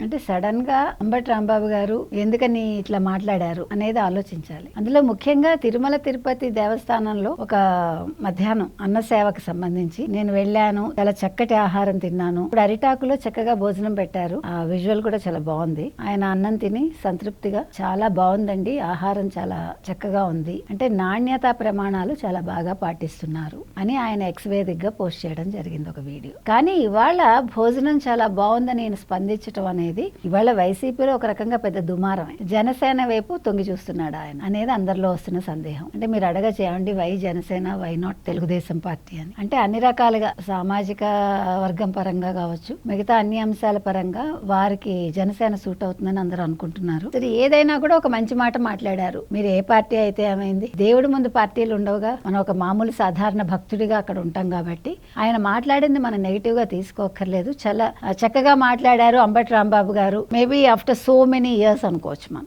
అంటే సడన్ గా అంబటి రాంబాబు గారు ఎందుకని ఇట్లా మాట్లాడారు అనేది ఆలోచించాలి. అందులో ముఖ్యంగా తిరుమల తిరుపతి దేవస్థానంలో ఒక మధ్యాహ్నం అన్న సేవకు సంబంధించి నేను వెళ్ళాను, చాలా చక్కటి ఆహారం తిన్నాను. ఇప్పుడు అరిటాకులో చక్కగా భోజనం పెట్టారు, ఆ విజువల్ కూడా చాలా బాగుంది. ఆయన అన్నం తిని సంతృప్తిగా చాలా బాగుందండి, ఆహారం చాలా చక్కగా ఉంది అంటే నాణ్యతా ప్రమాణాలు చాలా బాగా పాటిస్తున్నారు అని ఆయన ఎక్స్ వేదికగా పోస్ట్ చేయడం జరిగింది ఒక వీడియో. కానీ ఇవాళ భోజనం చాలా బాగుందని నేను స్పందించడం అనేది ఇవాళ వైసీపీలో ఒక రకంగా పెద్ద దుమారమే. జనసేన వైపు తొంగి చూస్తున్నాడు ఆయన అనేది అందరిలో వస్తున్న సందేహం. అంటే మీరు అడగచేయండి, why Janasena, why not Telugudesam party అని. అంటే అన్ని రకాలుగా సామాజిక వర్గం పరంగా కావచ్చు, మిగతా అన్ని అంశాల పరంగా వారికి జనసేన సూట్ అవుతుందని అందరూ అనుకుంటున్నారు. సరే, ఏదైనా కూడా ఒక మంచి మాట మాట్లాడారు. మీరు ఏ పార్టీ అయితే ఏమైంది, దేవుడి ముందు పార్టీలు ఉండవుగా, మనం ఒక మామూలు సాధారణ భక్తుడిగా అక్కడ ఉంటాం కాబట్టి ఆయన మాట్లాడింది మనం నెగిటివ్ గా తీసుకోక్కర్లేదు. చాలా చక్కగా మాట్లాడారు అంబటి రాంబాబు గారు. Maybe after so many years అనుకోవచ్చు మనం.